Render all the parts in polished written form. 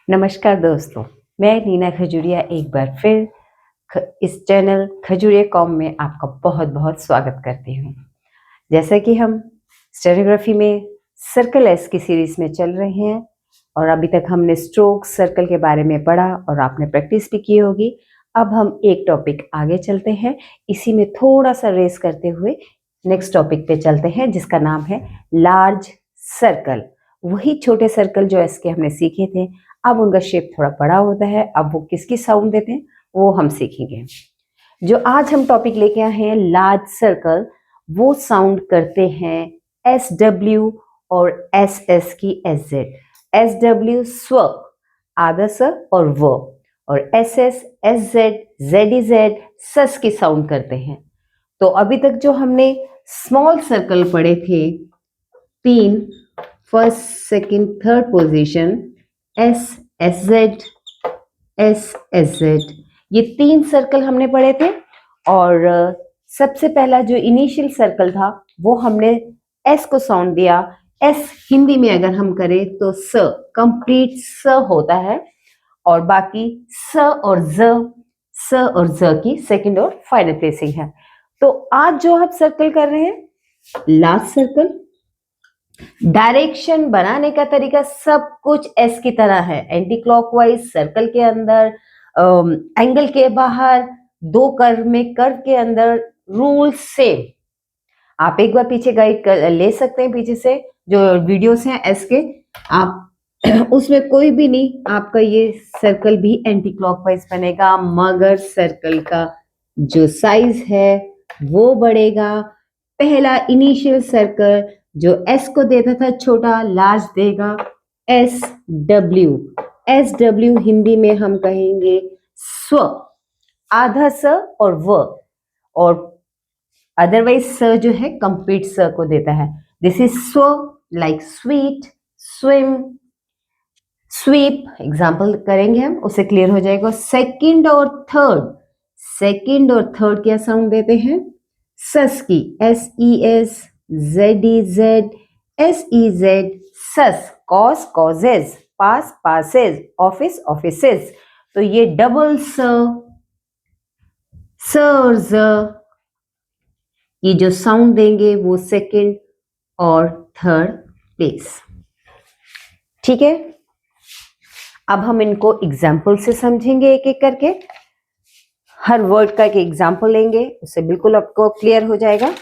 नमस्कार दोस्तों, मैं नीना खजूरिया एक बार फिर इस चैनल खजूरिया कॉम में आपका बहुत-बहुत स्वागत करती हूँ। जैसा कि हम स्टेनोग्राफी में सर्कल एस की सीरीज में चल रहे हैं और अभी तक हमने स्ट्रोक सर्कल के बारे में पढ़ा और आपने प्रैक्टिस भी की होगी। अब हम एक टॉपिक आगे चलते हैं, इसी में थोड़ा सा रेस करते हुए नेक्स्ट टॉपिक पे चलते हैं जिसका नाम है लार्ज सर्कल। वही छोटे सर्कल जो एस के हमने सीखे थे, अब उनका शेप थोड़ा बड़ा होता है। अब वो किसकी साउंड देते हैं वो हम सीखेंगे। जो आज हम टॉपिक लेके आए हैं लार्ज सर्कल, वो साउंड करते हैं एस डब्ल्यू और एस एस की एस जेड। एस डब्ल्यू स्व, आधा स और व, और S S S Z Z E Z सस की साउंड करते हैं। तो अभी तक जो हमने स्मॉल सर्कल पढ़े थे, तीन, first second third position, S S Z S S Z, ये तीन सर्कल हमने पढ़े थे। और सबसे पहला जो इनिशियल सर्कल था वो हमने एस को साउंड दिया। एस हिंदी में अगर हम करें तो स, कंप्लीट स होता है, और बाकी स और ज की सेकंड और फाइनल प्लेसिंग है। तो आज जो हम सर्कल कर रहे हैं लास्ट सर्कल, डायरेक्शन बनाने का तरीका सब कुछ एस की तरह है। एंटी क्लॉकवाइज सर्कल के अंदर, एंगल के बाहर, दो कर्व में, कर्व के अंदर, रूल सेम। आप एक बार पीछे गाइड कर ले सकते हैं, पीछे से जो वीडियोस हैं एस के, आप उसमें कोई भी नहीं, आपका ये सर्कल भी एंटी क्लॉकवाइज बनेगा, मगर सर्कल का जो साइज है वो बढ़ेगा। पहला इनिशियल सर्कल जो एस को देता था छोटा, लार्ज देगा S W. S W Hindi में हम कहेंगे स्व, आधा स और व, और अदरवाइज स जो है कंप्लीट स को देता है। दिस इज स्व, like sweet, swim, sweep. Example करेंगे हम, उससे क्लियर हो जाएगा। सेकंड और थर्ड, सेकंड और थर्ड क्या साउंड देते हैं सस की, S E S, Z E Z, S E Z, सस। Cause causes, pass passes, office offices. तो ये डबल स और ज, ये जो साउंड देंगे वो सेकंड और थर्ड प्लेस। ठीक है, अब हम इनको एग्जाम्पल से समझेंगे एक एक करके। हर वर्ड का एक एग्जाम्पल लेंगे, उससे बिल्कुल आपको क्लियर हो जाएगा।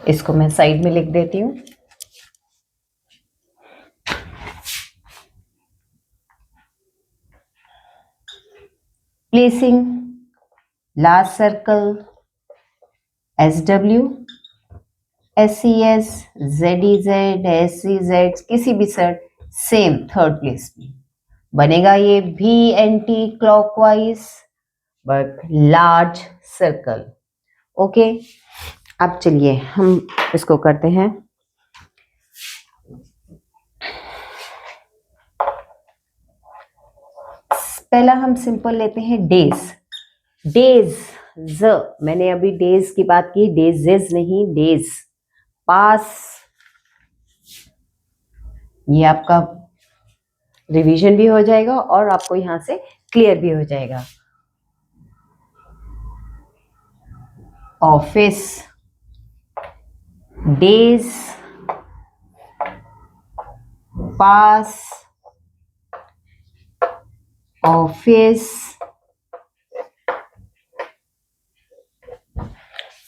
इसको मैं साइड में लिख देती हूँ। Placing large circle S W, S E S, Z E Z, S E Z, किसी भी सेट सेम थर्ड प्लेस में बनेगा। ये भी anti clockwise but large circle. Okay, अब चलिए हम इसको करते हैं। पहला हम सिंपल लेते हैं डेज। डेज ज, मैंने अभी डेज की बात की, डेजेज नहीं, डेज। पास, ये आपका रिवीजन भी हो जाएगा और आपको यहां से क्लियर भी हो जाएगा। ऑफिस, डेज, पास, ऑफिस।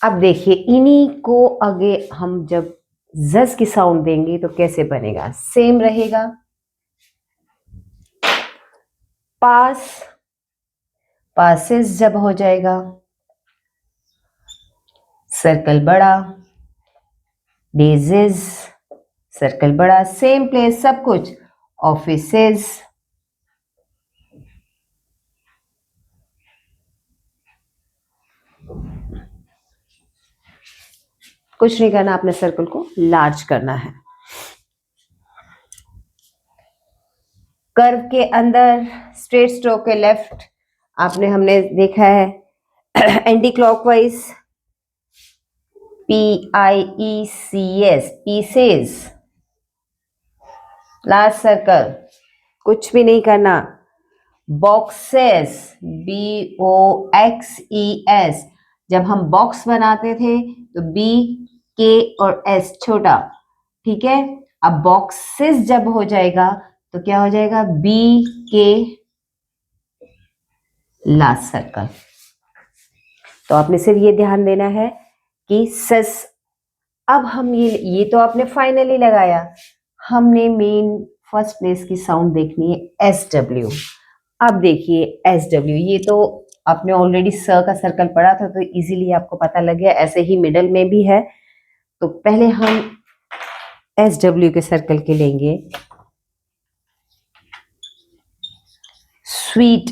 अब देखिए इन्हीं को आगे हम जब जस की साउंड देंगे तो कैसे बनेगा, सेम रहेगा। पास, पासेस जब हो जाएगा, सर्कल बड़ा, डेजेस, सर्कल बड़ा, सेम प्लेस सब कुछ, ऑफिसेस, कुछ नहीं करना, अपने सर्कल को लार्ज करना है। कर्व के अंदर स्ट्रेट स्ट्रोक के लेफ्ट, हमने देखा है anti clockwise PIECS, pieces, last circle, कुछ भी नहीं करना। बॉक्सेस, BOXES, जब हम बॉक्स बनाते थे तो B, K और S छोटा, ठीक है। अब बॉक्सेस जब हो जाएगा तो क्या हो जाएगा, BK लास्ट सर्कल। तो आपने सिर्फ ये ध्यान देना है कि सस। अब हम ये तो आपने फाइनली लगाया, हमने मेन फर्स्ट प्लेस की साउंड देखनी है SW। अब देखिए SW, ये तो आपने ऑलरेडी स का सर्कल पढ़ा था तो इजीली आपको पता लग गया, ऐसे ही मिडल में भी है। तो पहले हम SW के सर्कल के लेंगे। Sweet,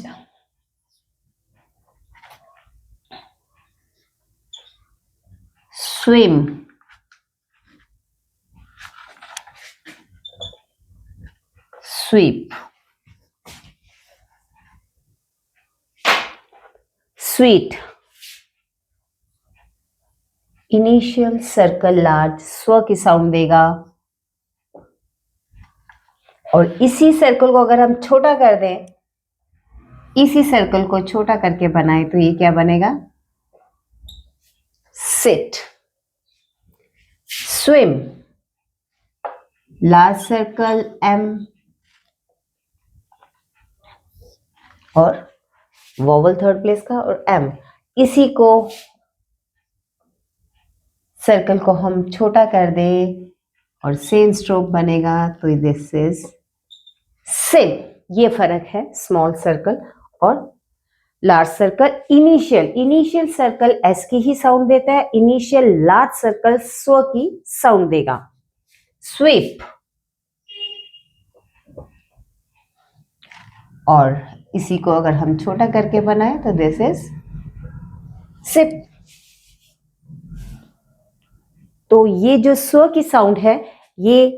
swim, sweep, sweet, initial circle large, स्व की साउंड देगा। और इसी सर्कल को अगर हम छोटा कर दें, इसी सर्कल को छोटा करके बनाए तो ये क्या बनेगा, sit, swim, large circle M और वोवल थर्ड प्लेस का और M, इसी को सर्कल को हम छोटा कर दें और सेम स्ट्रोक बनेगा तो दिस इज सिम। ये फर्क है स्मॉल सर्कल और large circle. Initial circle S की ही साउंड देता है, इनिशियल लार्ज सर्कल स्व की साउंड देगा। स्वीप, और इसी को अगर हम छोटा करके बनाए तो दिस इज सिप। तो ये जो स्व की साउंड है ये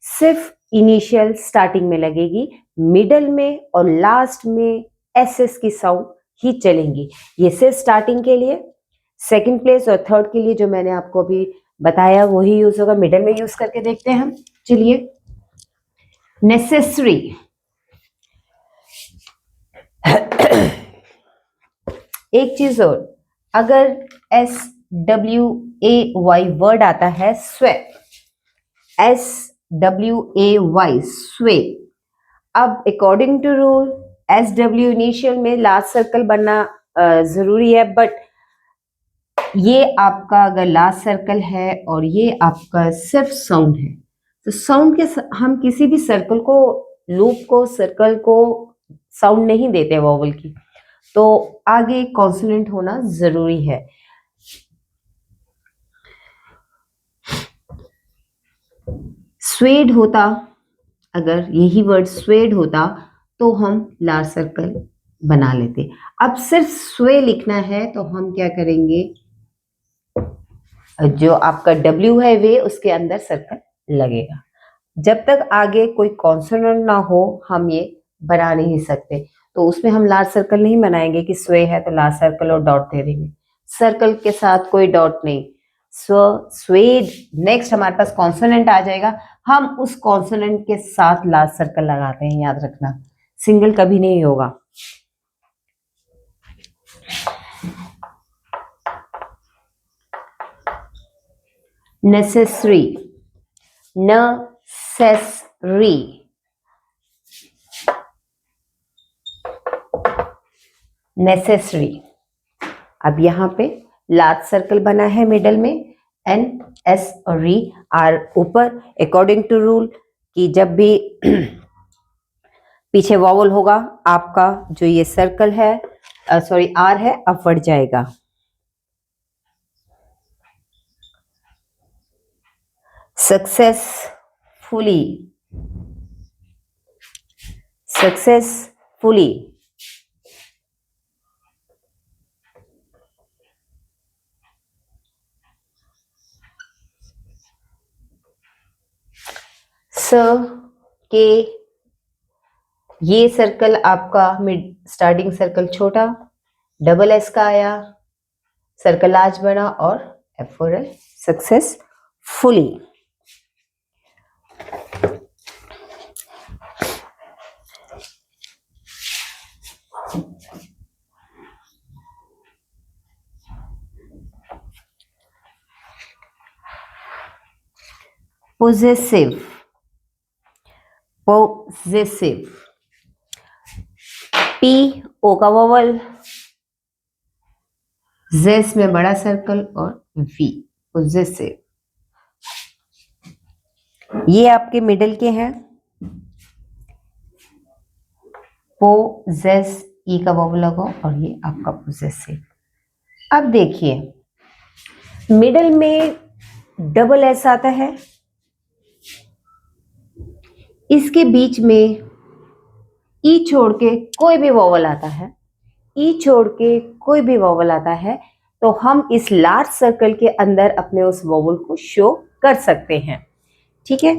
सिर्फ इनिशियल स्टार्टिंग में लगेगी, मिडल में और लास्ट में SS की साउंड ही चलेंगी। ये सिर्फ स्टार्टिंग के लिए, सेकंड प्लेस और थर्ड के लिए जो मैंने आपको अभी बताया वही यूज होगा। मिडल में यूज करके देखते हैं हम। चलिए, नेसेसरी, एक चीज और, अगर SWAY वर्ड आता है स्वे, SWAY स्वे, अब according to rule SW initial में लास्ट सर्कल बनना जरूरी है, बट ये आपका अगर लास्ट सर्कल है और ये आपका सिर्फ साउंड है तो साउंड के हम किसी भी सर्कल को, लूप को, सर्कल को साउंड नहीं देते वोवल की, तो आगे कॉन्सोनेंट होना जरूरी है। स्वेड होता, अगर यही वर्ड स्वेड होता तो हम लार्ज सर्कल बना लेते। अब सिर्फ स्वे लिखना है तो हम क्या करेंगे, जो आपका W है वे उसके अंदर सर्कल लगेगा। जब तक आगे कोई कॉन्सोनेंट ना हो हम ये बना नहीं सकते, तो उसमें हम लार्ज सर्कल नहीं बनाएंगे कि स्वे है तो लार्ज सर्कल और डॉट दे देंगे, सर्कल के साथ कोई डॉट नहीं। स्वेड, नेक्स्ट हमारे पास कॉन्सोनेंट आ जाएगा, हम उस कॉन्सोनेंट के साथ लार्ज सर्कल लगाते हैं, याद रखना, सिंगल कभी नहीं होगा। Necessary, necessary, necessary. अब यहाँ पे लार्ज सर्कल बना है मिडल में, N, S और R आर ऊपर, अकॉर्डिंग टू रूल कि जब भी पीछे वॉवल होगा आपका जो ये सर्कल है, सॉरी R है, अपवर्ड जाएगा। सक्सेसफुली, सक्सेसफुली, स के, ये सर्कल आपका मिड स्टार्टिंग सर्कल छोटा, डबल एस का आया, सर्कल लार्ज बना और F for L successfully. possessive, possessive, P O का वोवल, Z में बड़ा सर्कल और V possessive। ये आपके मिडिल के हैं, possess E का वोवल लगाओ और ये आपका possessive। अब देखिए मिडिल में डबल एस आता है, इसके बीच में ई छोड़ के कोई भी वोवल आता है, ई छोड़ के कोई भी वोवल आता है तो हम इस लार्ज सर्कल के अंदर अपने उस वोवल को शो कर सकते हैं। ठीक है,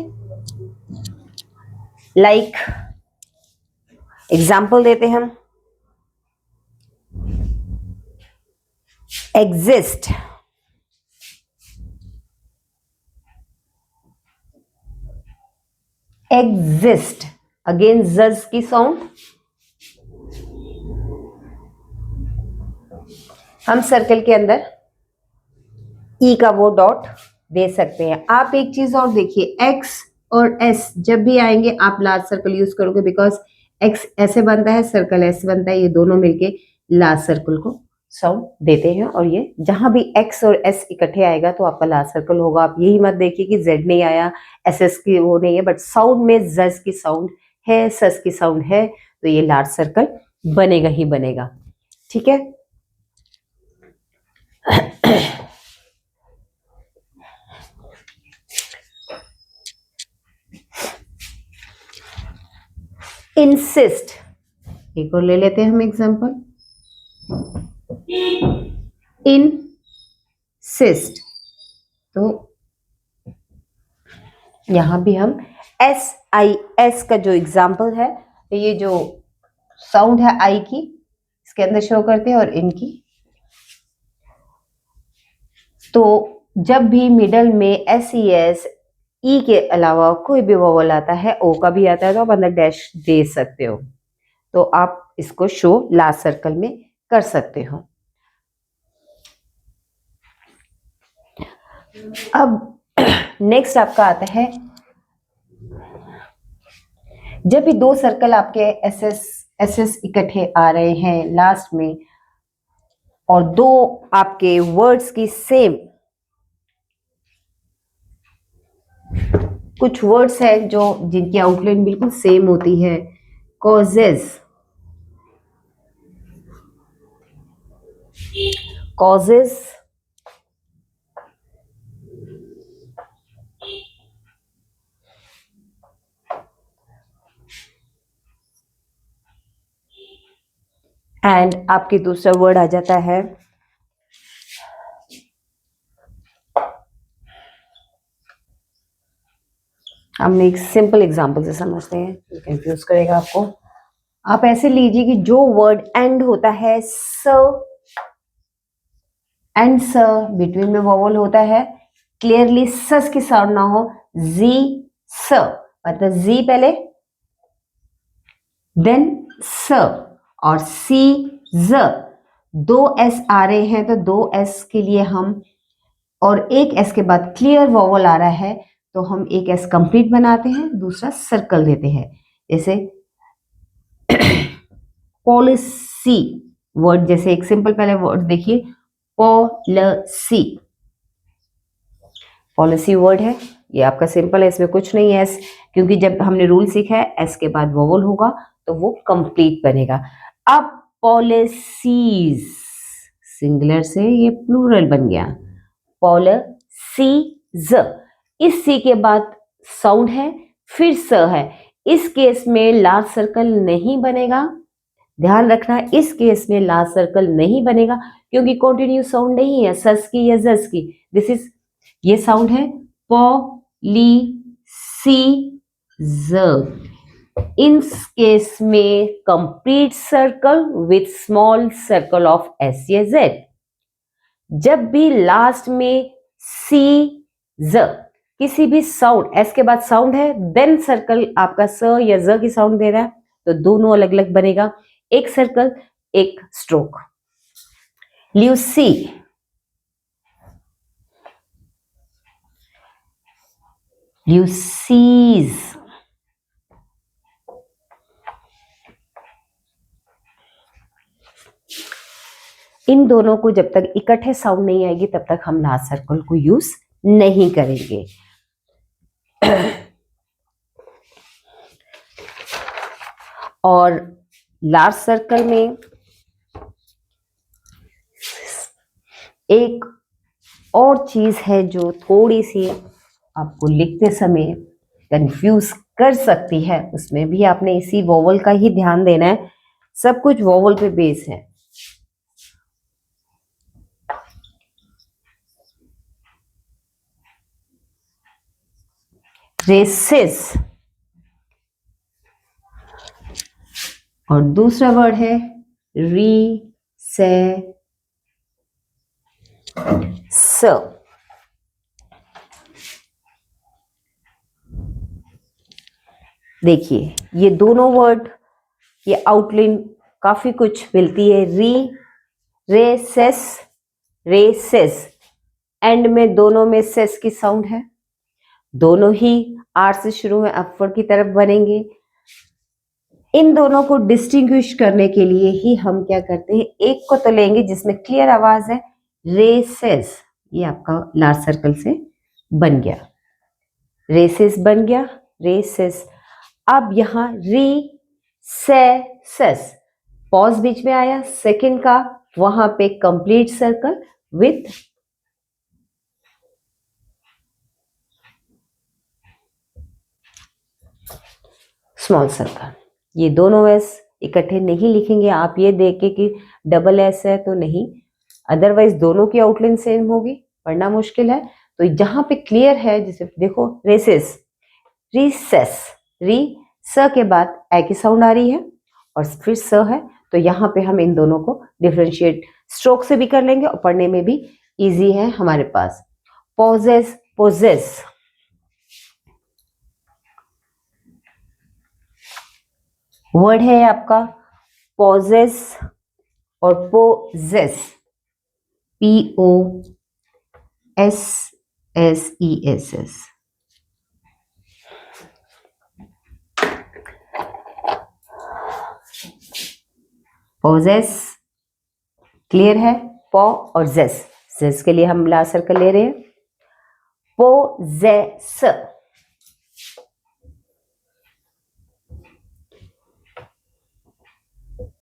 लाइक एग्जाम्पल देते हैं हम। एग्जिस्ट, एग्जिस्ट, अगेन जज की साउंड, हम सर्कल के अंदर ई का वो डॉट दे सकते हैं। आप एक चीज और देखिए, एक्स और एस जब भी आएंगे आप लार्ज सर्कल यूज करोगे, बिकॉज एक्स ऐसे बनता है, सर्कल ऐसे बनता है, ये दोनों मिलके लार्ज सर्कल को साउंड देते हैं। और ये जहां भी एक्स और एस इकट्ठे आएगा तो आपका लार्ज सर्कल होगा। आप यही मत देखिए कि जेड नहीं आया, एस एस की वो नहीं है, बट साउंड में जज की साउंड है, सस की साउंड है, तो ये लार्ज सर्कल बनेगा ही बनेगा। ठीक है, इंसिस्ट, एक और ले लेते हैं हम एग्जांपल। इंसिस्ट, तो यहां भी हम एस आई एस का जो एग्जांपल है, ये जो साउंड है आई की इसके अंदर शो करते हैं और इनकी। तो जब भी मिडल में एस ई एस ई के अलावा कोई भी वोवल आता है, ओ का भी आता है, तो आप अंदर डैश दे सकते हो, तो आप इसको शो लार्ज सर्कल में कर सकते हो। अब नेक्स्ट आपका आता है, जब भी दो सर्कल आपके एस एस इकट्ठे आ रहे हैं लास्ट में और दो आपके वर्ड्स की सेम, कुछ वर्ड्स हैं जो जिनकी आउटलाइन बिल्कुल सेम होती है, कॉजेज, कॉजेज, एंड आपके दूसरा वर्ड आ जाता है हम एक सिंपल एग्जांपल से समझते हैं, कंफ्यूज करेगा आपको। आप ऐसे लीजिए कि जो वर्ड एंड होता है स एंड स, बिटवीन में वोवल होता है, क्लियरली सस की साउंड ना हो, जी स, मतलब जी पहले देन स और सी ज, दो एस आ रहे हैं तो दो एस के लिए हम, और एक एस के बाद क्लियर वोवल आ रहा है तो हम एक एस कंप्लीट बनाते हैं, दूसरा सर्कल देते हैं। जैसे पॉलिसी वर्ड, जैसे एक सिंपल पहले वर्ड देखिए, पॉलिसी, पॉलिसी वर्ड है, ये आपका सिंपल है, इसमें कुछ नहीं है एस, क्योंकि जब हमने रूल सीखा है एस के बाद वोवल होगा तो वो कंप्लीट बनेगा। अब पॉलिसीज, सिंगुलर से ये प्लूरल बन गया, पॉलिसीज, इस सी के बाद साउंड है फिर स है, इस केस में लार्ज सर्कल नहीं बनेगा, ध्यान रखना, इस केस में लार्ज सर्कल नहीं बनेगा क्योंकि कंटिन्यू साउंड नहीं है सस की या जस की, दिस इज, ये साउंड है पॉ ली सी ज, इन केस में complete circle with small circle of S या जेड। जब भी लास्ट में सी ज किसी भी साउंड, एस के बाद साउंड है, देन सर्कल आपका स या ज की साउंड दे रहा है, तो दोनों अलग अलग बनेगा, एक सर्कल एक स्ट्रोक। ल्यूसी, ल्यूसीज, इन दोनों को जब तक इकट्ठे साउंड नहीं आएगी तब तक हम लास्ट सर्कल को यूज नहीं करेंगे। और लास्ट सर्कल में एक और चीज है जो थोड़ी सी आपको लिखते समय कंफ्यूज कर सकती है, उसमें भी आपने इसी वोवल का ही ध्यान देना है, सब कुछ वोवल पे बेस है। रेसेस, और दूसरा वर्ड है री से स। देखिए ये दोनों वर्ड, ये आउटलाइन काफी कुछ मिलती है। री, रेसेस, रेसेस, एंड में दोनों में सेस की साउंड है, दोनों ही आर से शुरू में अपवर्ड की तरफ बनेंगे। इन दोनों को डिस्टिंग्विश करने के लिए ही हम क्या करते हैं, एक को तो लेंगे जिसमें क्लियर आवाज है, रेसेस, ये आपका लास्ट सर्कल से बन गया, रेसेस बन गया, रेसेस। अब यहां री से सेस, पॉज बीच में आया सेकंड का, वहां पे complete circle with small circle. ये दोनों एस इकट्ठे नहीं लिखेंगे आप, ये देख के कि डबल एस है तो नहीं, अदरवाइज दोनों की आउटलाइन सेम होगी, पढ़ना मुश्किल है। तो जहां पे क्लियर है, जैसे देखो रेसेस, रिसेस, री स के बाद ए की साउंड आ रही है और फिर स है, तो यहाँ पे हम इन दोनों को डिफरेंशिएट स्ट्रोक से भी कर लेंगे और पढ़ने में भी इजी है हमारे पास। पोजेस, पोजेस, वर्ड है आपका पोजेस और पोजेस, POSSESS। पोजेस क्लियर है, पो और जेस, जेस के लिए हम लास्ट सर्कल ले रहे हैं। पोजेस,